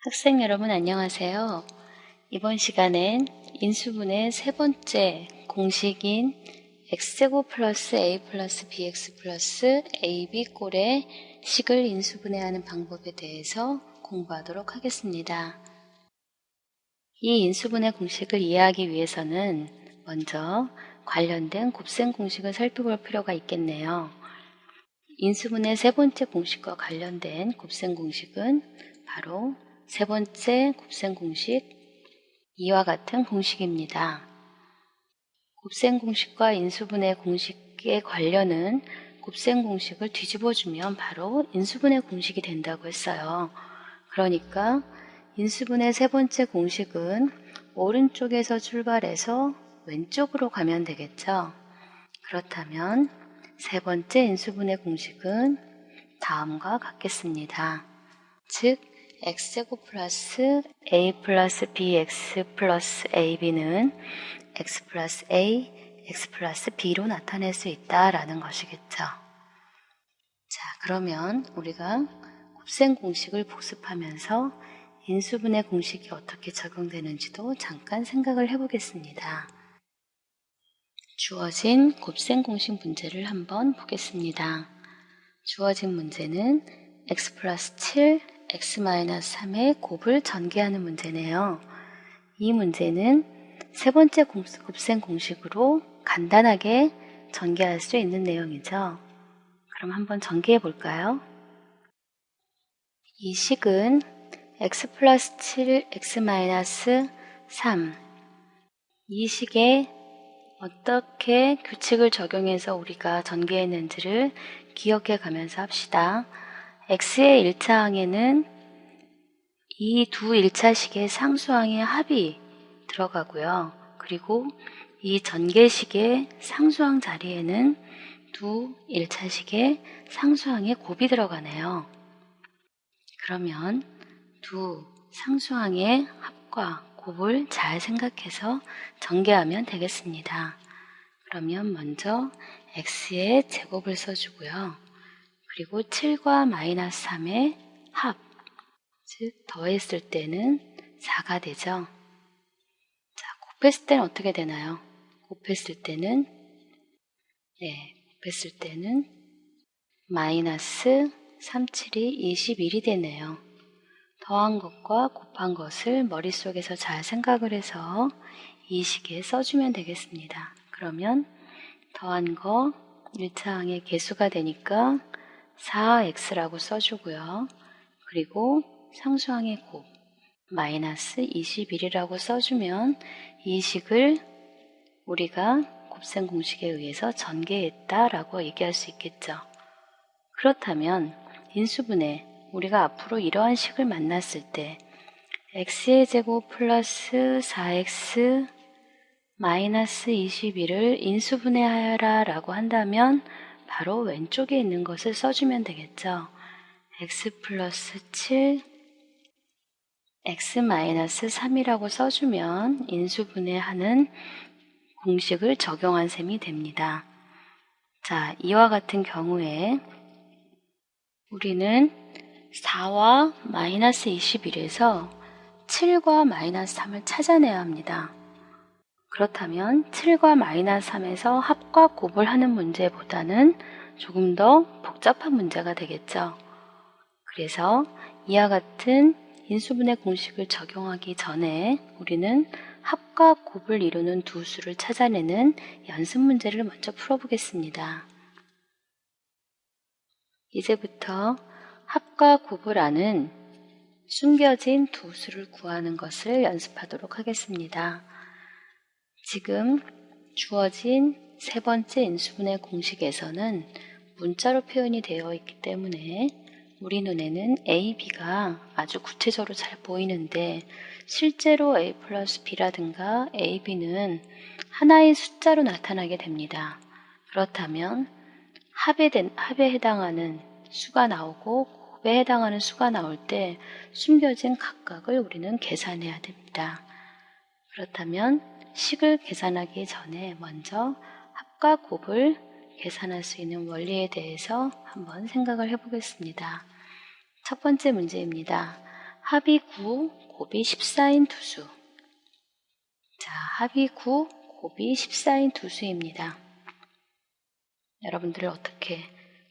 학생 여러분 안녕하세요. 이번 시간엔 인수분해 세 번째 공식인 x제곱 플러스 a 플러스 bx 플러스 ab 꼴의 식을 인수분해하는 방법에 대해서 공부하도록 하겠습니다. 이 인수분해 공식을 이해하기 위해서는 먼저 관련된 곱셈 공식을 살펴볼 필요가 있겠네요. 인수분해 세 번째 공식과 관련된 곱셈 공식은 바로 세 번째 곱셈 공식, 이와 같은 공식입니다. 곱셈 공식과 인수분해 공식의 관련은 곱셈 공식을 뒤집어주면 바로 인수분해 공식이 된다고 했어요. 그러니까 인수분해 세 번째 공식은 오른쪽에서 출발해서 왼쪽으로 가면 되겠죠. 그렇다면 세 번째 인수분해 공식은 다음과 같겠습니다. 즉 x제곱 플러스 a 플러스 bx 플러스 ab는 x 플러스 a, x 플러스 b로 나타낼 수 있다라는 것이겠죠. 자, 그러면 우리가 곱셈 공식을 복습하면서 인수분해 공식이 어떻게 적용되는지도 잠깐 생각을 해보겠습니다. 주어진 곱셈 공식 문제를 한번 보겠습니다. 주어진 문제는 x 플러스 7, x 마이너스 3의 곱을 전개하는 문제네요. 이 문제는 세 번째 곱셈 공식으로 간단하게 전개할 수 있는 내용이죠. 그럼 한번 전개해 볼까요? 이 식은 x 플러스 7, x 마이너스 3 이 식에 어떻게 규칙을 적용해서 우리가 전개했는지를 기억해 가면서 합시다. x의 1차 항에는 이 두 1차식의 상수항의 합이 들어가고요. 그리고 이 전개식의 상수항 자리에는 두 1차식의 상수항의 곱이 들어가네요. 그러면 두 상수항의 합과 곱을 잘 생각해서 전개하면 되겠습니다. 그러면 먼저 x의 제곱을 써주고요. 그리고 7과 마이너스 3의 합, 즉 더했을 때는 4가 되죠. 자, 곱했을 때는 어떻게 되나요? 곱했을 때는 마이너스 3, 7이 21이 되네요. 더한 것과 곱한 것을 머릿속에서 잘 생각을 해서 이 식에 써주면 되겠습니다. 그러면 더한 거 1차 항의 개수가 되니까 4x라고 써주고요. 그리고 상수항의 곱 마이너스 21이라고 써주면 이 식을 우리가 곱셈 공식에 의해서 전개했다라고 얘기할 수 있겠죠. 그렇다면 인수분해, 우리가 앞으로 이러한 식을 만났을 때 x의 제곱 플러스 4x 마이너스 21을 인수분해하여라 라고 한다면 바로 왼쪽에 있는 것을 써주면 되겠죠. x 플러스 7, x 마이너스 3이라고 써주면 인수분해하는 공식을 적용한 셈이 됩니다. 자, 이와 같은 경우에 우리는 4와 마이너스 21에서 7과 마이너스 3을 찾아내야 합니다. 그렇다면 7과 마이너스 3에서 합과 곱을 하는 문제보다는 조금 더 복잡한 문제가 되겠죠. 그래서 이와 같은 인수분해 공식을 적용하기 전에 우리는 합과 곱을 이루는 두 수를 찾아내는 연습 문제를 먼저 풀어보겠습니다. 이제부터 합과 곱을 아는 숨겨진 두 수를 구하는 것을 연습하도록 하겠습니다. 지금 주어진 세 번째 인수분해 공식에서는 문자로 표현이 되어 있기 때문에 우리 눈에는 a, b가 아주 구체적으로 잘 보이는데 실제로 a 플러스 b라든가 a, b는 하나의 숫자로 나타나게 됩니다. 그렇다면 합에 해당하는 수가 나오고 곱에 해당하는 수가 나올 때 숨겨진 각각을 우리는 계산해야 됩니다. 그렇다면 식을 계산하기 전에 먼저 합과 곱을 계산할 수 있는 원리에 대해서 한번 생각을 해보겠습니다. 첫 번째 문제입니다. 합이 9, 곱이 14인 두수. 자, 합이 9, 곱이 14인 두수입니다. 여러분들 어떻게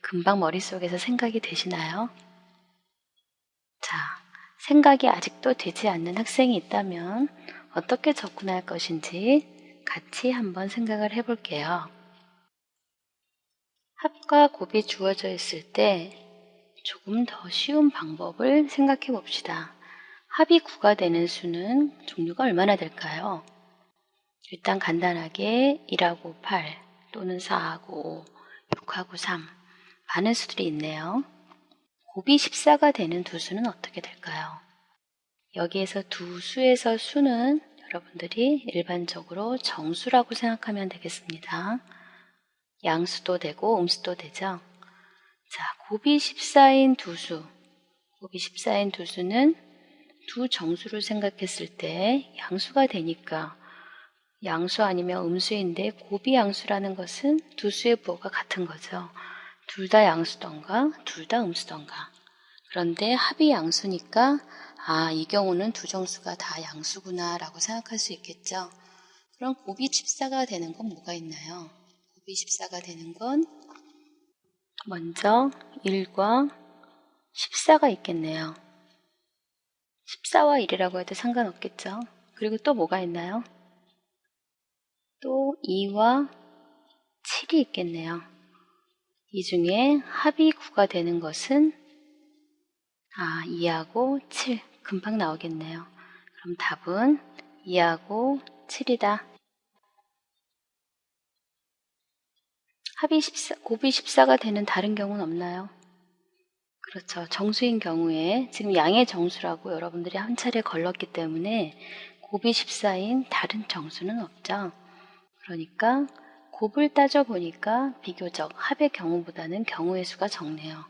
금방 머릿속에서 생각이 되시나요? 자, 생각이 아직도 되지 않는 학생이 있다면 어떻게 접근할 것인지 같이 한번 생각을 해볼게요. 합과 곱이 주어져 있을 때 조금 더 쉬운 방법을 생각해 봅시다. 합이 9가 되는 수는 종류가 얼마나 될까요? 일단 간단하게 1하고 8 또는 4하고 5, 6하고 3 많은 수들이 있네요. 곱이 14가 되는 두 수는 어떻게 될까요? 여기에서 두 수에서 수는 여러분들이 일반적으로 정수라고 생각하면 되겠습니다. 양수도 되고 음수도 되죠. 자, 곱이 14인 두 수. 곱이 14인 두 수는 두 정수를 생각했을 때 양수가 되니까 양수 아니면 음수인데 곱이 양수라는 것은 두 수의 부호가 같은 거죠. 둘 다 양수던가 둘 다 음수던가. 그런데 합이 양수니까 이 경우는 두 정수가 다 양수구나 라고 생각할 수 있겠죠. 그럼 곱이 14가 되는 건 뭐가 있나요? 곱이 14가 되는 건 먼저 1과 14가 있겠네요. 14와 1이라고 해도 상관없겠죠. 그리고 또 뭐가 있나요? 또 2와 7이 있겠네요. 이 중에 합이 9가 되는 것은 2하고 7 금방 나오겠네요. 그럼 답은 2하고 7이다. 곱이 14가 되는 다른 경우는 없나요? 그렇죠. 정수인 경우에 지금 양의 정수라고 여러분들이 한 차례 걸렀기 때문에 곱이 14인 다른 정수는 없죠. 그러니까 곱을 따져보니까 비교적 합의 경우보다는 경우의 수가 적네요.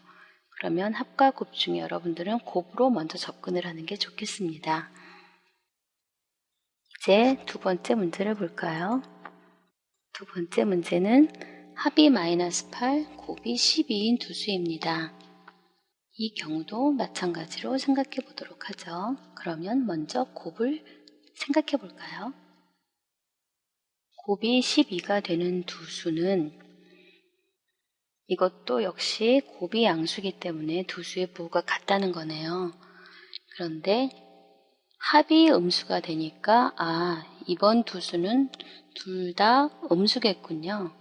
그러면 합과 곱 중에 여러분들은 곱으로 먼저 접근을 하는 게 좋겠습니다. 이제 두 번째 문제를 볼까요? 두 번째 문제는 합이 -8, 곱이 12인 두 수입니다. 이 경우도 마찬가지로 생각해 보도록 하죠. 그러면 먼저 곱을 생각해 볼까요? 곱이 12가 되는 두 수는 이것도 역시 곱이 양수이기 때문에 두 수의 부호가 같다는 거네요. 그런데 합이 음수가 되니까 이번 두 수는 둘 다 음수겠군요.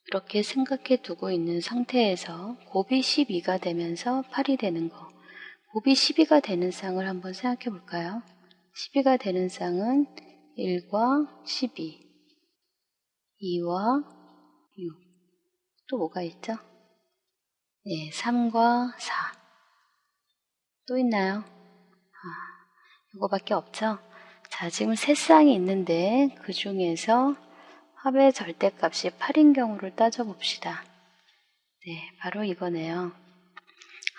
이렇게 생각해 두고 있는 상태에서 곱이 12가 되면서 8이 되는 거, 곱이 12가 되는 쌍을 한번 생각해 볼까요? 12가 되는 쌍은 1과 12, 2와 6, 또 뭐가 있죠? 네, 3과 4. 또 있나요? 이거밖에 없죠? 자, 지금 세 쌍이 있는데 그 중에서 합의 절대값이 8인 경우를 따져봅시다. 네, 바로 이거네요.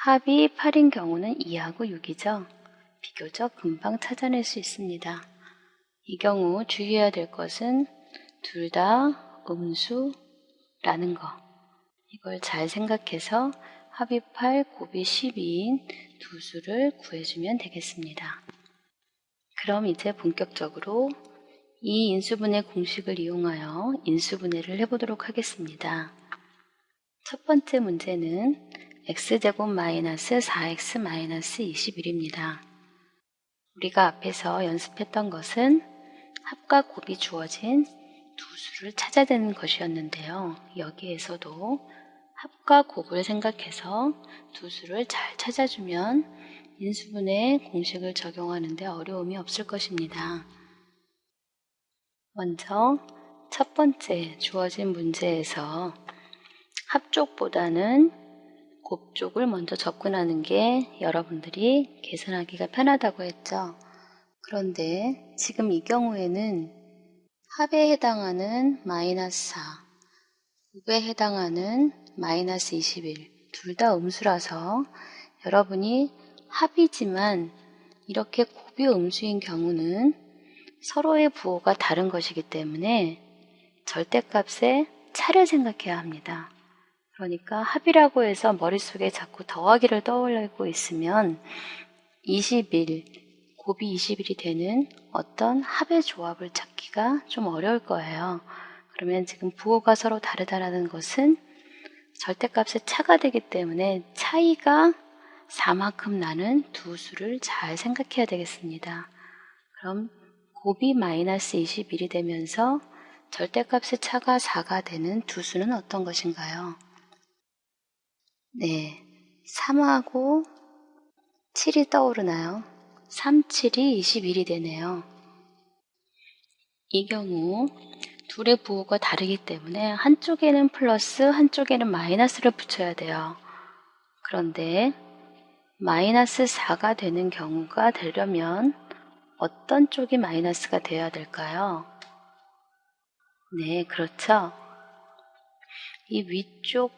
합이 8인 경우는 2하고 6이죠. 비교적 금방 찾아낼 수 있습니다. 이 경우 주의해야 될 것은 둘 다 음수라는 거. 이걸 잘 생각해서 합이 8, 곱이 12인 두 수를 구해주면 되겠습니다. 그럼 이제 본격적으로 이 인수분해 공식을 이용하여 인수분해를 해보도록 하겠습니다. 첫 번째 문제는 x제곱 마이너스 4x 마이너스 21입니다. 우리가 앞에서 연습했던 것은 합과 곱이 주어진 두 수를 찾아내는 것이었는데요. 여기에서도 합과 곱을 생각해서 두 수를 잘 찾아주면 인수분해 공식을 적용하는 데 어려움이 없을 것입니다. 먼저 첫 번째 주어진 문제에서 합 쪽보다는 곱 쪽을 먼저 접근하는 게 여러분들이 계산하기가 편하다고 했죠. 그런데 지금 이 경우에는 합에 해당하는 마이너스 4, 곱에 해당하는 마이너스 21, 둘 다 음수라서 여러분이 합이지만 이렇게 곱이 음수인 경우는 서로의 부호가 다른 것이기 때문에 절대값의 차를 생각해야 합니다. 그러니까 합이라고 해서 머릿속에 자꾸 더하기를 떠올리고 있으면 20일, 곱이 20일이 되는 어떤 합의 조합을 찾기가 좀 어려울 거예요. 그러면 지금 부호가 서로 다르다라는 것은 절대값의 차가 되기 때문에 차이가 4만큼 나는 두 수를 잘 생각해야 되겠습니다. 그럼 곱이 마이너스 21이 되면서 절대값의 차가 4가 되는 두 수는 어떤 것인가요? 네, 3하고 7이 떠오르나요? 3, 7이 21이 되네요. 이 경우 둘의 부호가 다르기 때문에 한쪽에는 플러스, 한쪽에는 마이너스를 붙여야 돼요. 그런데 마이너스 4가 되는 경우가 되려면 어떤 쪽이 마이너스가 되어야 될까요? 네, 그렇죠. 이 위쪽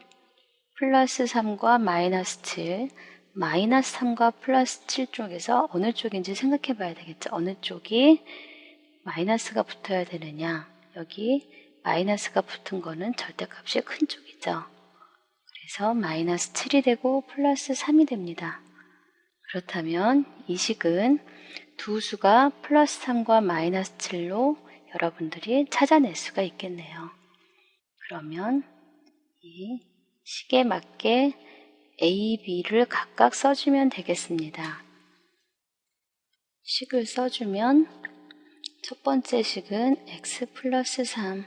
플러스 3과 마이너스 7, 마이너스 3과 플러스 7 쪽에서 어느 쪽인지 생각해 봐야 되겠죠. 어느 쪽이 마이너스가 붙어야 되느냐. 여기 마이너스가 붙은 거는 절대값이 큰 쪽이죠. 그래서 마이너스 7이 되고 플러스 3이 됩니다. 그렇다면 이 식은 두 수가 플러스 3과 마이너스 7로 여러분들이 찾아낼 수가 있겠네요. 그러면 이 식에 맞게 A, B를 각각 써주면 되겠습니다. 식을 써주면 첫 번째 식은 x 플러스 3,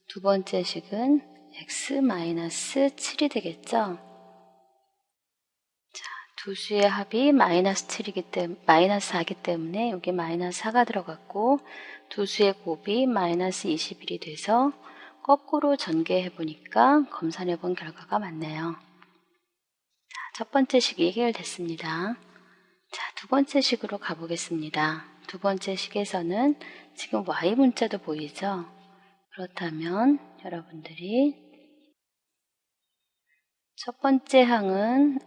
두 번째 식은 x 마이너스 7이 되겠죠? 자, 두 수의 합이 마이너스 7이기 때문에 마이너스 4이기 때문에 여기 마이너스 4가 들어갔고 두 수의 곱이 마이너스 21이 돼서 거꾸로 전개해 보니까 검산해 본 결과가 맞네요. 자, 첫 번째 식이 해결됐습니다. 자, 두 번째 식으로 가보겠습니다. 두 번째 식에서는 지금 y 문자도 보이죠? 그렇다면 여러분들이 첫 번째 항은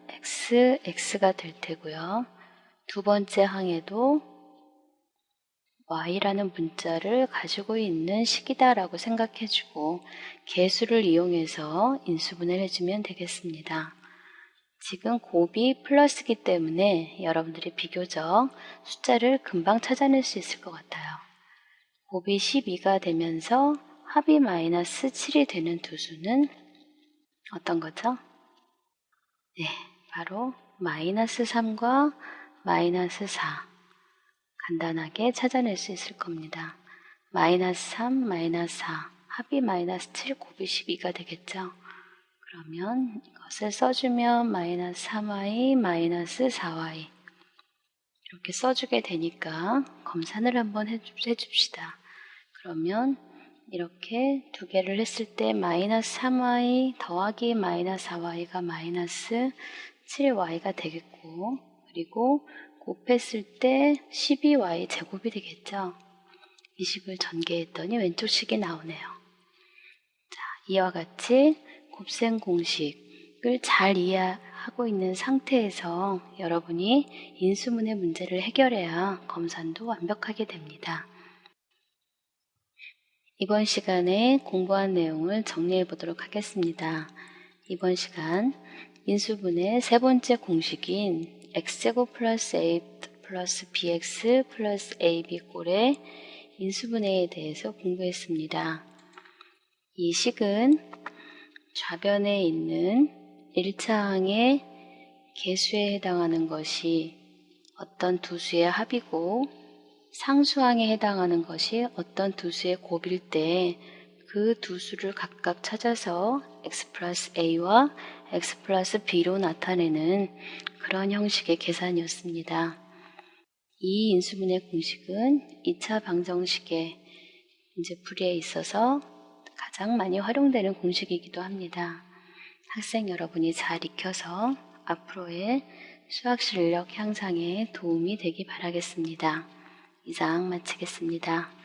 x가 될 테고요. 두 번째 항에도 y라는 문자를 가지고 있는 식이다라고 생각해주고 계수를 이용해서 인수분해를 해주면 되겠습니다. 지금 곱이 플러스이기 때문에 여러분들이 비교적 숫자를 금방 찾아낼 수 있을 것 같아요. 곱이 12가 되면서 합이 마이너스 7이 되는 두 수는 어떤 거죠? 네, 바로 마이너스 3과 마이너스 4. 간단하게 찾아낼 수 있을 겁니다. 마이너스 3, 마이너스 4, 합이 마이너스 7, 곱이 12가 되겠죠? 그러면 이것을 써주면 마이너스 3y, 마이너스 4y 이렇게 써주게 되니까 검산을 한번 해줍시다. 그러면 이렇게 두 개를 했을 때 마이너스 3y 더하기 마이너스 4y가 마이너스 7y가 되겠고 그리고 곱했을 때 12y 제곱이 되겠죠. 이 식을 전개했더니 왼쪽 식이 나오네요. 자, 이와 같이 곱셈 공식을 잘 이해하고 있는 상태에서 여러분이 인수분해 문제를 해결해야 검산도 완벽하게 됩니다. 이번 시간에 공부한 내용을 정리해 보도록 하겠습니다. 이번 시간 인수분해 세 번째 공식인 x제곱 플러스 a 플러스 bx 플러스 ab 꼴의 인수분해에 대해서 공부했습니다. 이 식은 좌변에 있는 1차 항의 개수에 해당하는 것이 어떤 두 수의 합이고 상수항에 해당하는 것이 어떤 두 수의 곱일 때 그 두 수를 각각 찾아서 x 플러스 a와 x 플러스 b로 나타내는 그런 형식의 계산이었습니다. 이 인수분해 공식은 2차 방정식의 문제 풀이에 있어서 가장 많이 활용되는 공식이기도 합니다. 학생 여러분이 잘 익혀서 앞으로의 수학 실력 향상에 도움이 되기 바라겠습니다. 이상 마치겠습니다.